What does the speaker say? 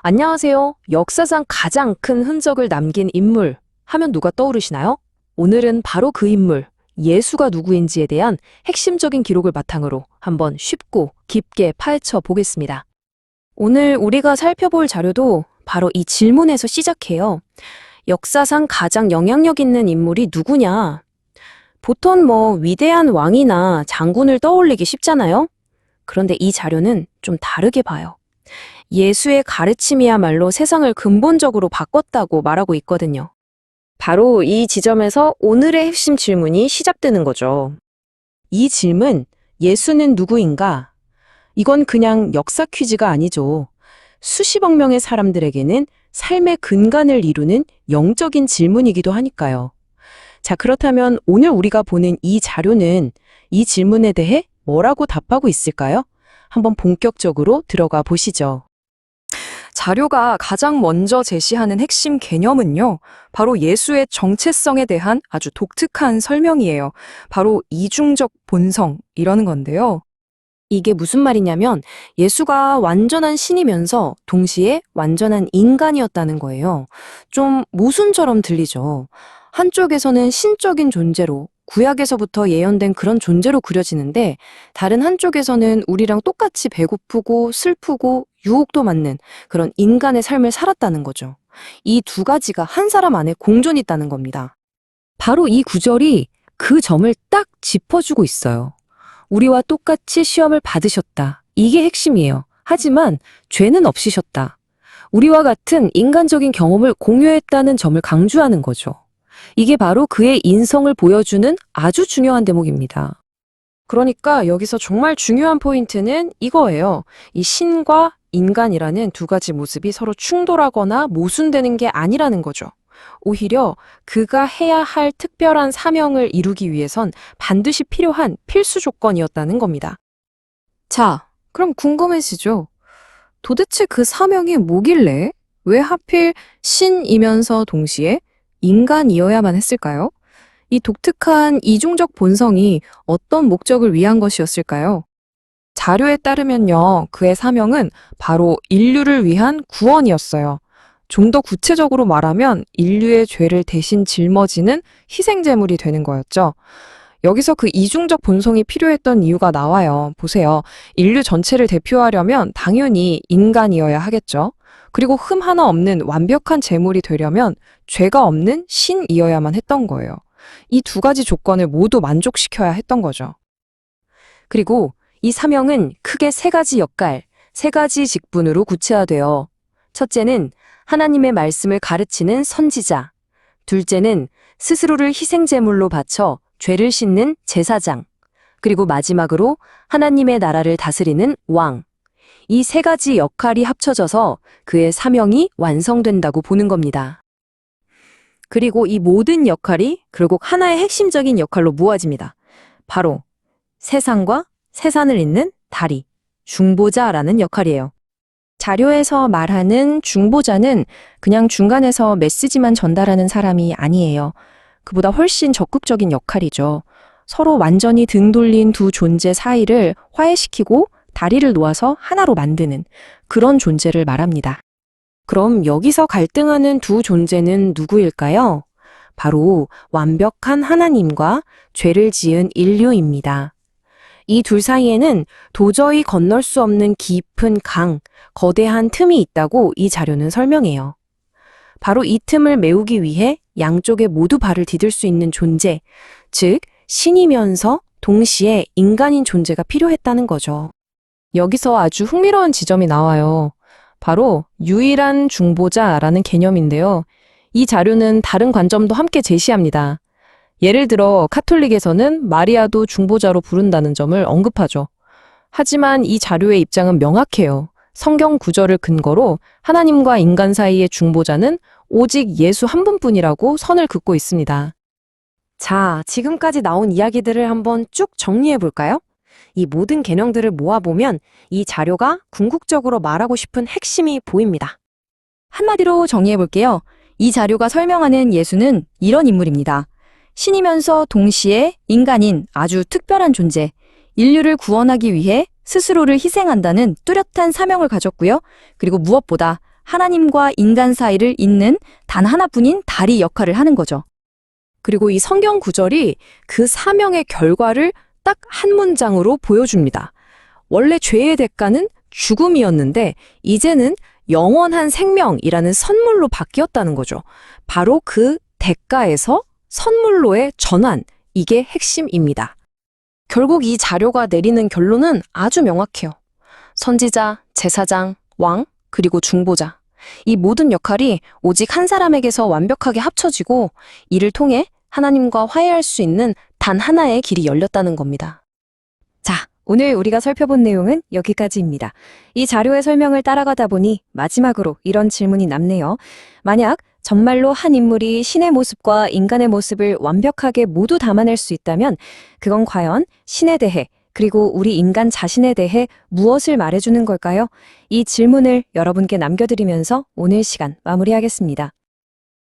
안녕하세요. 역사상 가장 큰 흔적을 남긴 인물 하면 누가 떠오르시나요? 오늘은 바로 그 인물, 예수가 누구인지에 대한 핵심적인 기록을 바탕으로 한번 쉽고 깊게 파헤쳐 보겠습니다. 오늘 우리가 살펴볼 자료도 바로 이 질문에서 시작해요. 역사상 가장 영향력 있는 인물이 누구냐? 보통 위대한 왕이나 장군을 떠올리기 쉽잖아요? 그런데 이 자료는 좀 다르게 봐요. 예수의 가르침이야말로 세상을 근본적으로 바꿨다고 말하고 있거든요. 바로 이 지점에서 오늘의 핵심 질문이 시작되는 거죠. 이 질문, 예수는 누구인가? 이건 그냥 역사 퀴즈가 아니죠. 수십억 명의 사람들에게는 삶의 근간을 이루는 영적인 질문이기도 하니까요. 자, 그렇다면 오늘 우리가 보는 이 자료는 이 질문에 대해 뭐라고 답하고 있을까요? 한번 본격적으로 들어가 보시죠. 자료가 가장 먼저 제시하는 핵심 개념은요, 바로 예수의 정체성에 대한 아주 독특한 설명이에요. 바로 이중적 본성이라는 건데요. 이게 무슨 말이냐면 예수가 완전한 신이면서 동시에 완전한 인간이었다는 거예요. 좀 모순처럼 들리죠. 한쪽에서는 신적인 존재로 구약에서부터 예언된 그런 존재로 그려지는데 다른 한쪽에서는 우리랑 똑같이 배고프고 슬프고 유혹도 받는 그런 인간의 삶을 살았다는 거죠. 이 두 가지가 한 사람 안에 공존이 있다는 겁니다. 바로 이 구절이 그 점을 딱 짚어주고 있어요. 우리와 똑같이 시험을 받으셨다. 이게 핵심이에요. 하지만 죄는 없으셨다. 우리와 같은 인간적인 경험을 공유했다는 점을 강조하는 거죠. 이게 바로 그의 인성을 보여주는 아주 중요한 대목입니다. 그러니까 여기서 정말 중요한 포인트는 이거예요. 이 신과 인간이라는 두 가지 모습이 서로 충돌하거나 모순되는 게 아니라는 거죠. 오히려 그가 해야 할 특별한 사명을 이루기 위해선 반드시 필요한 필수 조건이었다는 겁니다. 자, 그럼 궁금해지죠? 도대체 그 사명이 뭐길래 왜 하필 신이면서 동시에 인간이어야만 했을까요? 이 독특한 이중적 본성이 어떤 목적을 위한 것이었을까요? 자료에 따르면요, 그의 사명은 바로 인류를 위한 구원이었어요. 좀 더 구체적으로 말하면 인류의 죄를 대신 짊어지는 희생제물이 되는 거였죠. 여기서 그 이중적 본성이 필요했던 이유가 나와요. 보세요. 인류 전체를 대표하려면 당연히 인간이어야 하겠죠. 그리고 흠 하나 없는 완벽한 제물이 되려면 죄가 없는 신이어야만 했던 거예요. 이 두 가지 조건을 모두 만족시켜야 했던 거죠. 그리고 이 사명은 크게 세 가지 역할, 세 가지 직분으로 구체화되어 첫째는 하나님의 말씀을 가르치는 선지자, 둘째는 스스로를 희생제물로 바쳐 죄를 씻는 제사장, 그리고 마지막으로 하나님의 나라를 다스리는 왕. 이 세 가지 역할이 합쳐져서 그의 사명이 완성된다고 보는 겁니다. 그리고 이 모든 역할이 결국 하나의 핵심적인 역할로 모아집니다. 바로 세상과 세산을 잇는 다리, 중보자라는 역할이에요. 자료에서 말하는 중보자는 그냥 중간에서 메시지만 전달하는 사람이 아니에요. 그보다 훨씬 적극적인 역할이죠. 서로 완전히 등 돌린 두 존재 사이를 화해시키고 다리를 놓아서 하나로 만드는 그런 존재를 말합니다. 그럼 여기서 갈등하는 두 존재는 누구일까요? 바로 완벽한 하나님과 죄를 지은 인류입니다. 이 둘 사이에는 도저히 건널 수 없는 깊은 강, 거대한 틈이 있다고 이 자료는 설명해요. 바로 이 틈을 메우기 위해 양쪽에 모두 발을 디딜 수 있는 존재, 즉 신이면서 동시에 인간인 존재가 필요했다는 거죠. 여기서 아주 흥미로운 지점이 나와요. 바로 유일한 중보자라는 개념인데요. 이 자료는 다른 관점도 함께 제시합니다. 예를 들어 카톨릭에서는 마리아도 중보자로 부른다는 점을 언급하죠. 하지만 이 자료의 입장은 명확해요. 성경 구절을 근거로 하나님과 인간 사이의 중보자는 오직 예수 한 분뿐이라고 선을 긋고 있습니다. 자, 지금까지 나온 이야기들을 한번 쭉 정리해 볼까요? 이 모든 개념들을 모아보면 이 자료가 궁극적으로 말하고 싶은 핵심이 보입니다. 한마디로 정리해 볼게요. 이 자료가 설명하는 예수는 이런 인물입니다. 신이면서 동시에 인간인 아주 특별한 존재, 인류를 구원하기 위해 스스로를 희생한다는 뚜렷한 사명을 가졌고요. 그리고 무엇보다 하나님과 인간 사이를 잇는 단 하나뿐인 다리 역할을 하는 거죠. 그리고 이 성경 구절이 그 사명의 결과를 딱 한 문장으로 보여줍니다. 원래 죄의 대가는 죽음이었는데 이제는 영원한 생명이라는 선물로 바뀌었다는 거죠. 바로 그 대가에서 선물로의 전환, 이게 핵심입니다. 결국 이 자료가 내리는 결론은 아주 명확해요. 선지자, 제사장, 왕, 그리고 중보자. 이 모든 역할이 오직 한 사람에게서 완벽하게 합쳐지고 이를 통해 하나님과 화해할 수 있는 단 하나의 길이 열렸다는 겁니다. 자, 오늘 우리가 살펴본 내용은 여기까지입니다. 이 자료의 설명을 따라가다 보니 마지막으로 이런 질문이 남네요. 만약 정말로 한 인물이 신의 모습과 인간의 모습을 완벽하게 모두 담아낼 수 있다면 그건 과연 신에 대해 그리고 우리 인간 자신에 대해 무엇을 말해주는 걸까요? 이 질문을 여러분께 남겨드리면서 오늘 시간 마무리하겠습니다.